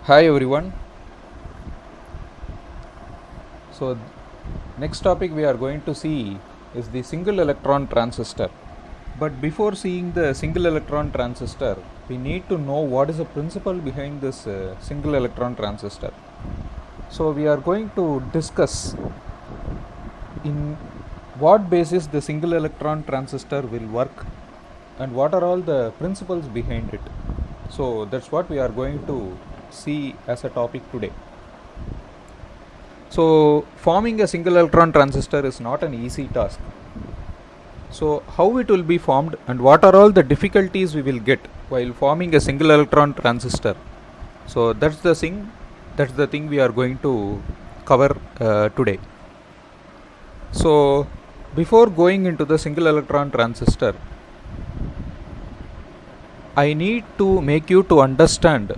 Hi everyone. So next topic we are going to see is the single electron transistor. But before seeing the single electron transistor, we need to know what is the principle behind this single electron transistor. So we are going to discuss in what basis the single electron transistor will work and what are all the principles behind it. So that's what we are going to see as a topic today. So forming a single electron transistor is not an easy task. So how it will be formed and what are all the difficulties we will get while forming a single electron transistor. So that's the thing we are going to cover today. So before going into the single electron transistor, I need to make you to understand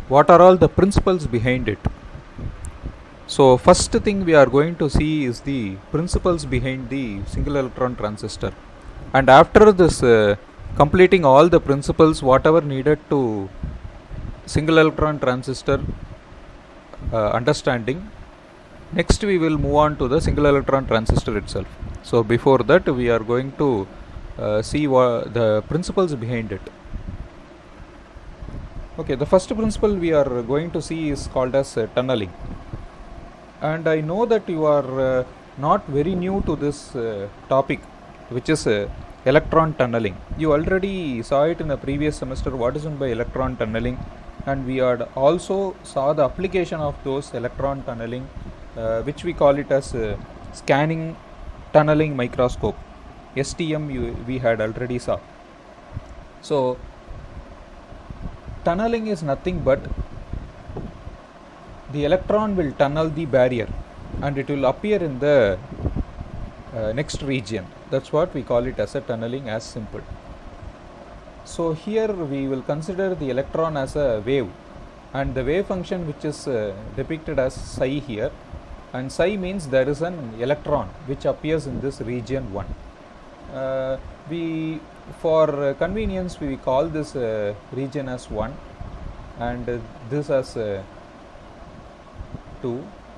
what are all the principles behind it. So first thing we are going to see is the principles behind the single electron transistor, and after this completing all the principles whatever needed to single electron transistor understanding, next we will move on to the single electron transistor itself. So before that we are going to see the principles behind it. Okay, the first principle we are going to see is called as tunneling. And I know that you are not very new to this topic, which is electron tunneling. You already saw it in the previous semester, what is meant by electron tunneling, and we had also saw the application of those electron tunneling, which we call it as scanning tunneling microscope. STM we had already saw. So tunneling is nothing but the electron will tunnel the barrier and it will appear in the next region. That's what we call it as a tunneling, as simple. So here we will consider the electron as a wave, and the wave function which is depicted as psi here, and psi means there is an electron which appears in this region 1. We for convenience we call this region as 1 and this as 2,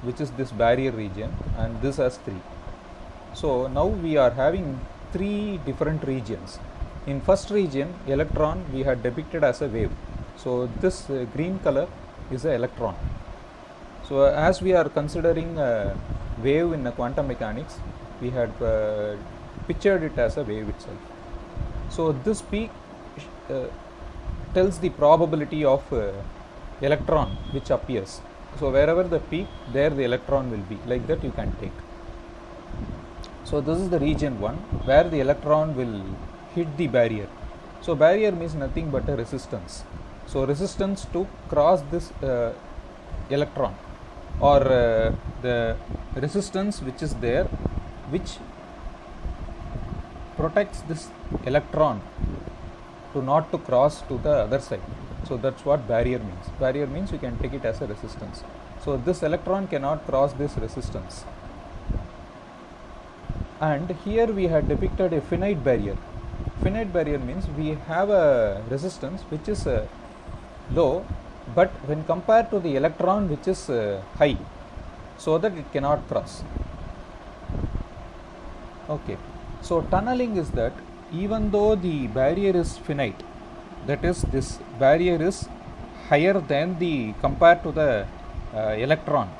which is this barrier region, and this as 3. So now we are having 3 different regions. In first region, electron we had depicted as a wave. So this green color is an electron. So as we are considering a wave in quantum mechanics, we had pictured it as a wave itself. So this peak tells the probability of electron which appears. So wherever the peak, there the electron will be, like that you can take. So this is the region 1 where the electron will hit the barrier. So barrier means nothing but a resistance. So resistance to cross this electron, or the resistance which is there, which protects this electron to not to cross to the other side. So that's what barrier means. Barrier means you can take it as a resistance. So this electron cannot cross this resistance. And here we had depicted a finite barrier. Finite barrier means we have a resistance which is low, but when compared to the electron which is high, so that it cannot cross. Okay, so tunneling is that even though the barrier is finite, that is, this barrier is higher than the compared to the electron.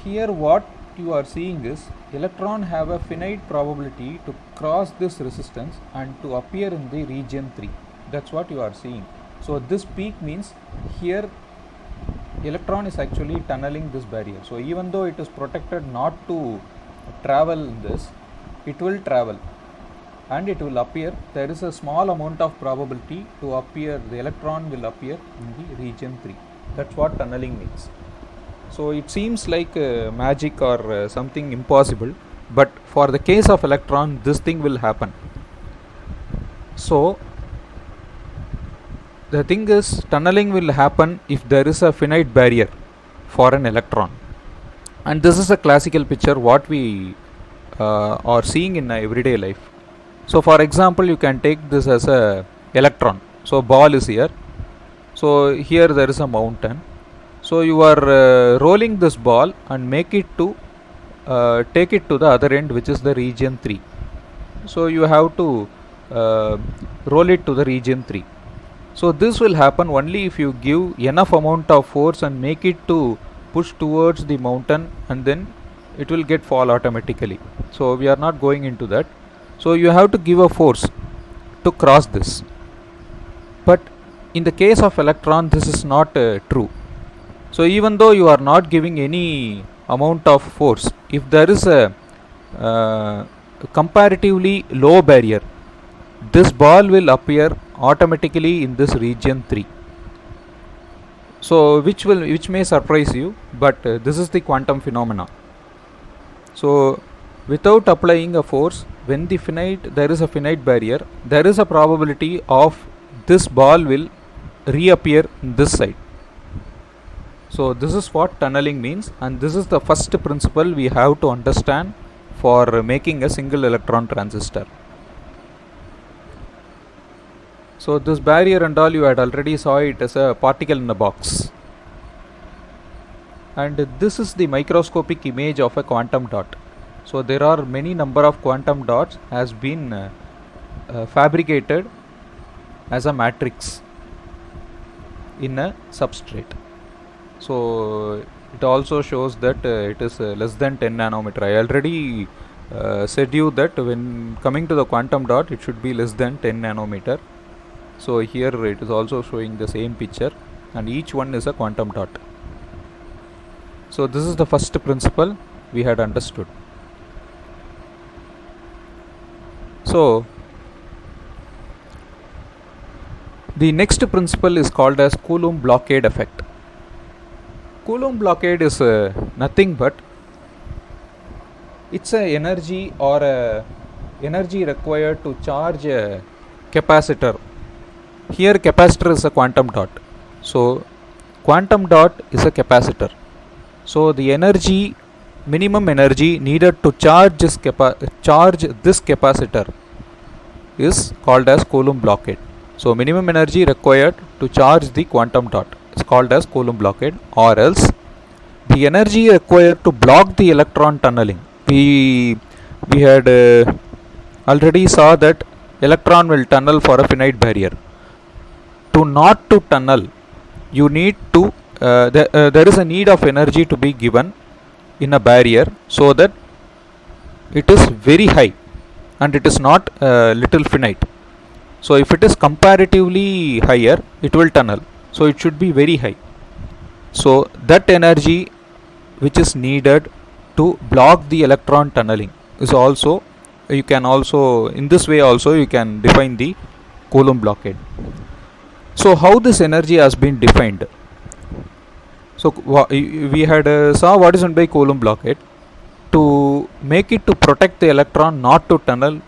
Here what you are seeing is electron have a finite probability to cross this resistance and to appear in the region 3. That's what you are seeing. So this peak means here electron is actually tunneling this barrier. So even though it is protected not to travel in this, it will travel and it will appear. There is a small amount of probability to appear, the electron will appear in the region 3. That's what tunneling means. So it seems like magic or something impossible, but for the case of electron this thing will happen. So the thing is, tunneling will happen if there is a finite barrier for an electron, and this is a classical picture what we are seeing in everyday life. So for example, you can take this as a electron. So ball is here So here there is a mountain. So you are rolling this ball and make it to take it to the other end, which is the region 3. So you have to roll it to the region 3. So this will happen only if you give enough amount of force and make it to push towards the mountain, and then it will get fall automatically. So we are not going into that. So you have to give a force to cross this. But in the case of electron, this is not true. So even though you are not giving any amount of force, if there is a comparatively low barrier, this ball will appear automatically in this region 3. So which may surprise you, but this is the quantum phenomena. So without applying a force, when there is a finite barrier, there is a probability of this ball will reappear in this side. So this is what tunneling means, and this is the first principle we have to understand for making a single electron transistor. So this barrier and all, you had already saw it as a particle in a box, and this is the microscopic image of a quantum dot. So there are many number of quantum dots has been fabricated as a matrix in a substrate. So it also shows that it is less than 10 nanometer. I already said you that when coming to the quantum dot, it should be less than 10 nanometer. So here it is also showing the same picture, and each one is a quantum dot. So this is the first principle we had understood. So the next principle is called as Coulomb blockade effect. Coulomb blockade is nothing but it's a energy or a energy required to charge a capacitor. Here capacitor is a quantum dot. So quantum dot is a capacitor. So the energy, minimum energy needed to charge this capacitor is called as Coulomb blockade. So minimum energy required to charge the quantum dot is called as Coulomb blockade, or else the energy required to block the electron tunneling. We had already saw that electron will tunnel for a finite barrier. To not to tunnel, you need to there is a need of energy to be given in a barrier, so that it is very high and it is not little finite. So if it is comparatively higher, it will tunnel. So it should be very high. So that energy which is needed to block the electron tunneling is also, you can also in this way also you can define the Coulomb blockade. So how this energy has been defined? So we had saw what is meant by Coulomb blockade. To make it to protect the electron not to tunnel,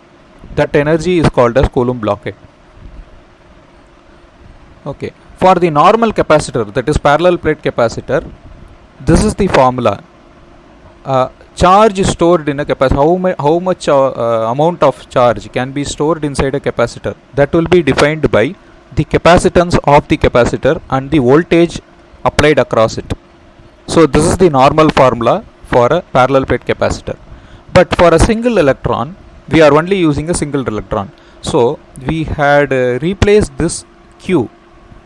that energy is called as Coulomb blockade. Okay, for the normal capacitor, that is parallel plate capacitor, this is the formula. Charge stored in a capacitor, how much amount of charge can be stored inside a capacitor, that will be defined by the capacitance of the capacitor and the voltage applied across it. So this is the normal formula for a parallel plate capacitor. But for a single electron, we are only using a single electron. So we had replaced this Q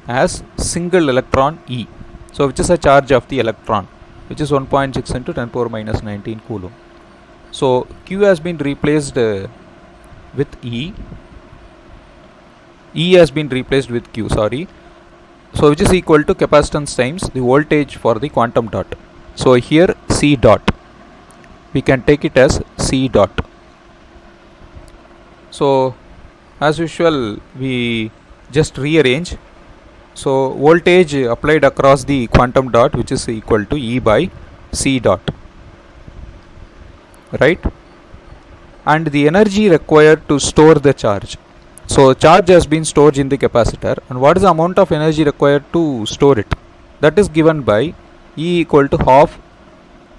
as single electron E. So which is a charge of the electron, which is 1.6 into 10 power minus 19 Coulomb. So Q has been replaced with E. E has been replaced with Q, sorry. So which is equal to capacitance times the voltage for the quantum dot. So here C dot, we can take it as C dot. So as usual we just rearrange. So voltage applied across the quantum dot, which is equal to E by C dot, right? And the energy required to store the charge. So charge has been stored in the capacitor, and what is the amount of energy required to store it? That is given by E equal to half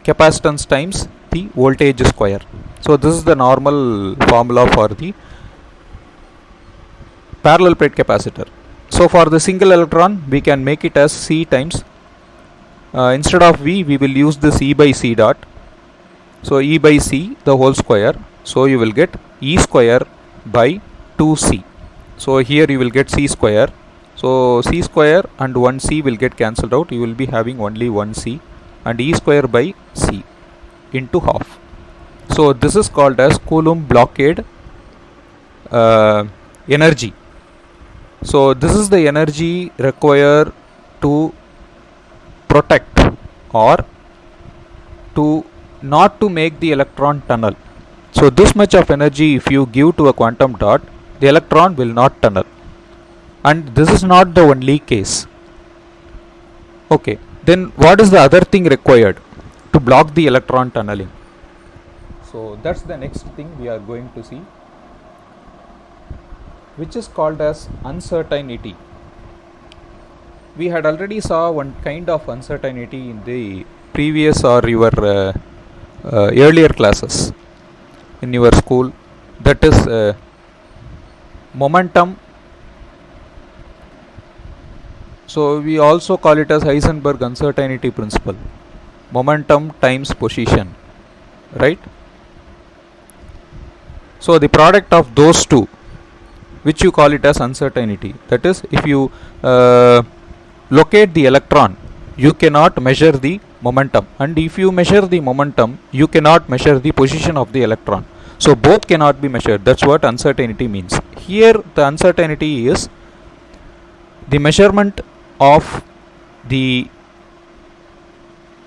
capacitance times the voltage square. So this is the normal formula for the parallel plate capacitor. So for the single electron we can make it as C times, instead of V we will use this E by C dot. So E by C the whole square, so you will get E square by 2C. So here you will get C square, so C square and 1C will get cancelled out, you will be having only 1C, and E square by C into half. So this is called as Coulomb blockade energy. So this is the energy required to protect or to not to make the electron tunnel. So this much of energy if you give to a quantum dot, the electron will not tunnel. And this is not the only case. Okay, then what is the other thing required to block the electron tunneling? So that's the next thing we are going to see, which is called as uncertainty. We had already saw one kind of uncertainty in the previous or your earlier classes in your school, that is momentum. So we also call it as Heisenberg uncertainty principle, momentum times position, right? So the product of those two, which you call it as uncertainty, that is if you locate the electron you cannot measure the momentum, and if you measure the momentum you cannot measure the position of the electron. So both cannot be measured. That's what uncertainty means. Here the uncertainty is the measurement of the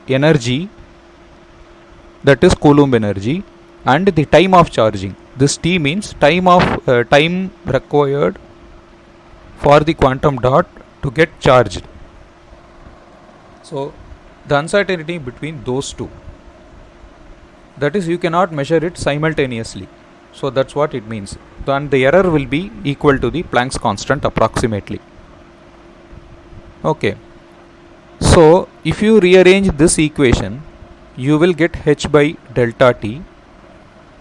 energy, that is Coulomb energy, and the time of charging. This T means time required for the quantum dot to get charged. So the uncertainty between those two, that is you cannot measure it simultaneously. So that's what it means. And the error will be equal to the Planck's constant approximately. Okay, so if you rearrange this equation you will get H by delta T,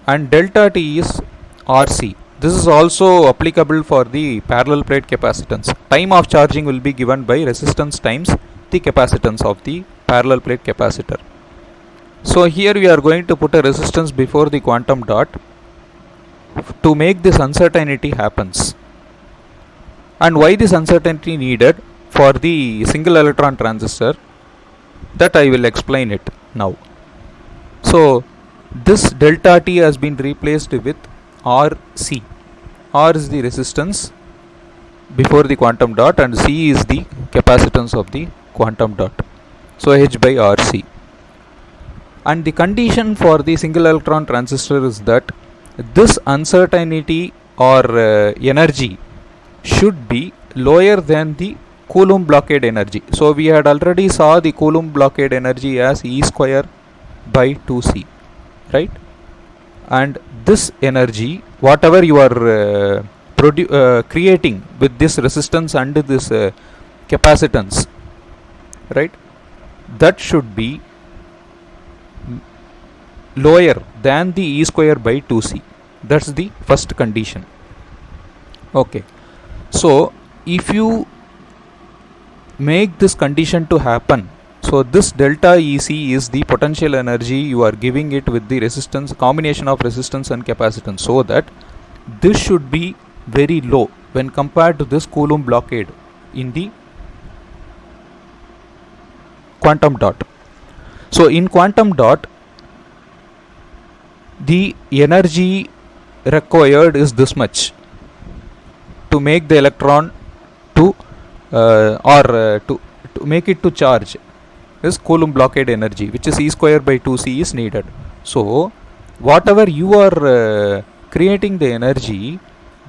and delta T is RC. This is also applicable for the parallel plate capacitance. Time of charging will be given by resistance times the capacitance of the parallel plate capacitor. So here we are going to put a resistance before the quantum dot to make this uncertainty happens. And why this uncertainty needed for the single electron transistor, that I will explain it now. So this delta T has been replaced with RC. R is the resistance before the quantum dot and C is the capacitance of the quantum dot. So H by RC. And the condition for the single electron transistor is that this uncertainty or energy should be lower than the Coulomb blockade energy. So we had already saw the Coulomb blockade energy as E square by 2C, right? And this energy, whatever you are creating with this resistance and this capacitance, right, that should be lower than the E square by 2C. That's the first condition. Okay, so if you make this condition to happen, so this delta EC is the potential energy you are giving it with the resistance, combination of resistance and capacitance, so that this should be very low when compared to this Coulomb blockade in the quantum dot. So in quantum dot the energy required is this much to make the electron to to make it to charge. This Coulomb blockade energy, which is E square by 2C, is needed. So whatever you are creating the energy,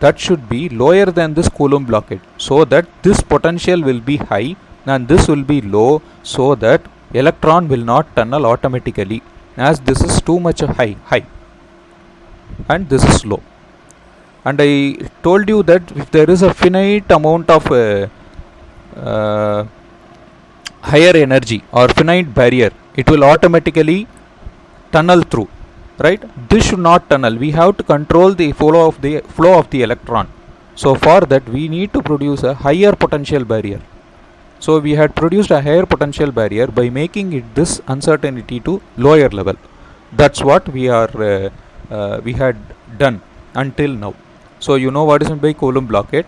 that should be lower than this Coulomb blockade, so that this potential will be high and this will be low, so that electron will not tunnel automatically, as this is too much high and this is low. And I told you that if there is a finite amount of higher energy or finite barrier, it will automatically tunnel through, right? This should not tunnel. We have to control the flow of the electron. So for that we need to produce a higher potential barrier. So we had produced a higher potential barrier by making it this uncertainty to lower level. That's what we had done until now. So you know what is meant by Coulomb blockade,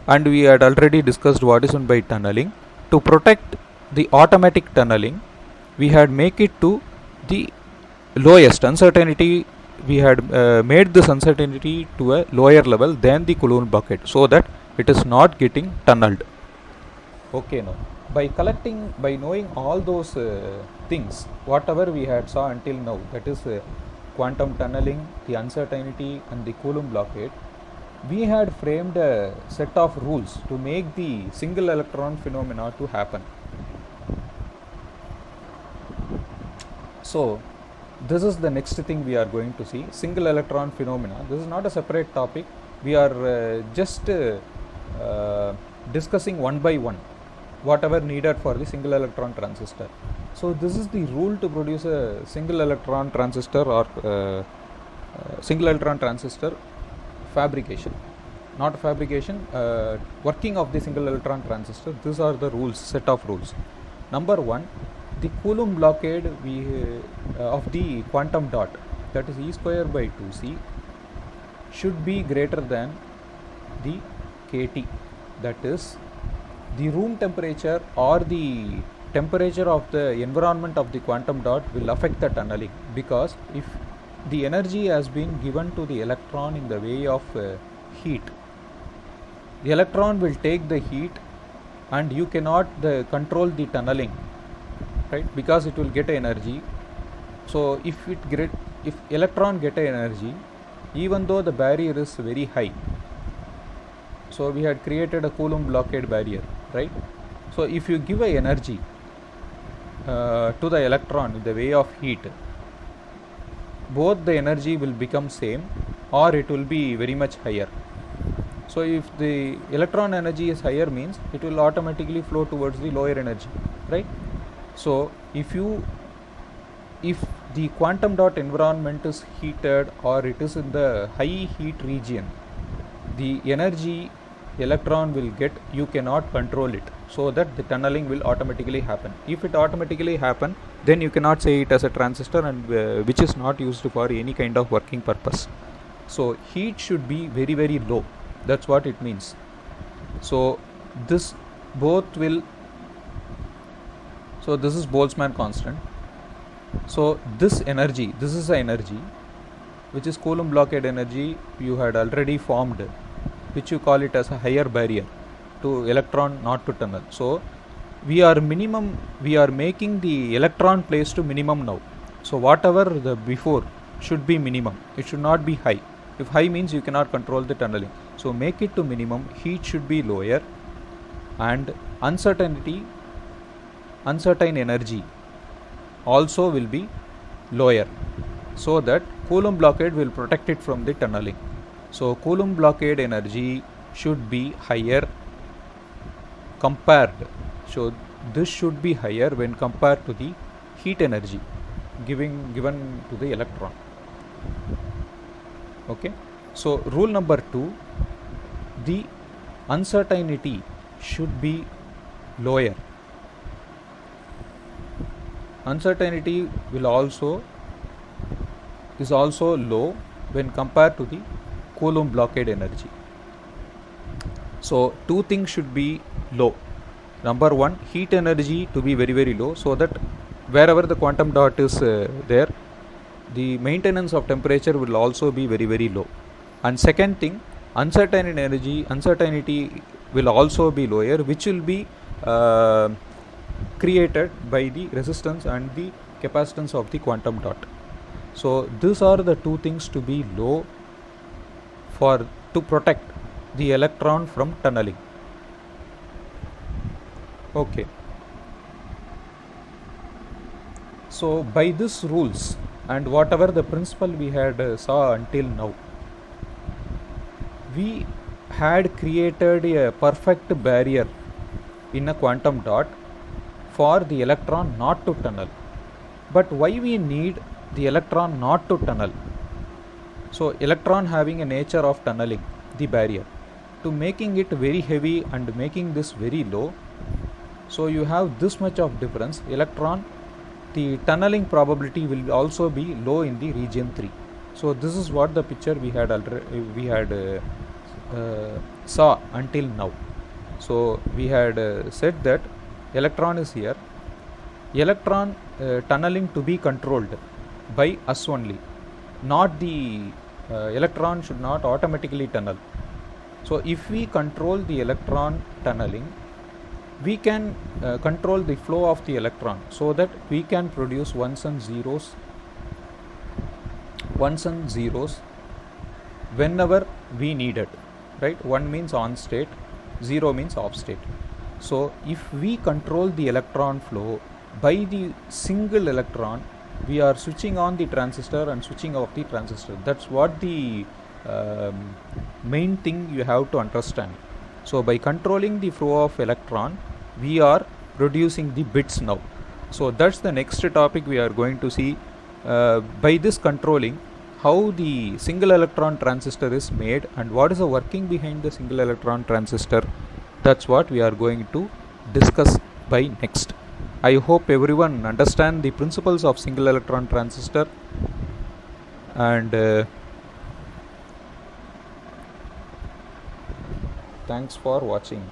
and we had already discussed what is meant by tunneling. To protect the automatic tunneling, we had make it to the lowest uncertainty. We had made this uncertainty to a lower level than the Coulomb blockade, so that it is not getting tunneled. Okay, now by knowing all those things, whatever we had saw until now, that is quantum tunneling, the uncertainty, and the Coulomb blockade, we had framed a set of rules to make the single electron phenomena to happen. So this is the next thing we are going to see, single electron phenomena. This is not a separate topic. We are just discussing one by one whatever needed for the single electron transistor. So this is the rule to produce a single electron transistor or single electron transistor fabrication, not fabrication, working of the single electron transistor. These are the rules, set of rules. Number one, the Coulomb blockade of the quantum dot, that is E square by 2c, should be greater than the kT, that is the room temperature or the temperature of the environment of the quantum dot will affect the tunneling, because if the energy has been given to the electron in the way of heat, the electron will take the heat and you cannot control the tunneling, right, because it will get energy. So if electron get energy, even though the barrier is very high, so we had created a Coulomb blockade barrier, right? So if you give a energy to the electron in the way of heat, both the energy will become same or it will be very much higher. So if the electron energy is higher, means it will automatically flow towards the lower energy, right? So if the quantum dot environment is heated or it is in the high heat region, the energy electron will get, you cannot control it, so that the tunneling will automatically happen. If it automatically happen, then you cannot say it as a transistor, and which is not used for any kind of working purpose. So heat should be very, very low. That's what it means. So this both will, so this is Boltzmann constant. So this energy, this is the energy which is Coulomb blockade energy you had already formed, which you call it as a higher barrier to electron not to tunnel. So we are making the electron place to minimum now. So whatever the before should be minimum, it should not be high. If high means you cannot control the tunneling. So make it to minimum, heat should be lower, and uncertain energy also will be lower, so that Coulomb blockade will protect it from the tunneling. So Coulomb blockade energy should be higher compared, so this should be higher when compared to the heat energy given to the electron. Okay, so rule number 2, the uncertainty should be lower. Uncertainty is also low when compared to the Coulomb blockade energy. So two things should be low. Number one, heat energy to be very, very low, so that wherever the quantum dot is there, the maintenance of temperature will also be very, very low. And second thing, uncertainty will also be lower, which will be created by the resistance and the capacitance of the quantum dot. So these are the two things to be low to protect the electron from tunneling. Okay, so by these rules and whatever the principle we had saw until now, we had created a perfect barrier in a quantum dot for the electron not to tunnel. But why we need the electron not to tunnel? So electron having a nature of tunneling the barrier. to making it very heavy and making this very low. So you have this much of difference. Electron, the tunneling probability will also be low in the region 3. So this is what the picture we had saw until now. So we had said that electron is here. Electron tunneling to be controlled by us only, not the electron should not automatically tunnel. So if we control the electron tunneling, we can control the flow of the electron so that we can produce ones and zeros whenever we need it, right? 1 means on state, 0 means off state. So if we control the electron flow by the single electron, we are switching on the transistor and switching off the transistor. That's what the main thing you have to understand. So by controlling the flow of electron, we are producing the bits now. So that's the next topic we are going to see. By this controlling, how the single electron transistor is made and what is the working behind the single electron transistor. That's what we are going to discuss by next. I hope everyone understand the principles of single electron transistor, and thanks for watching.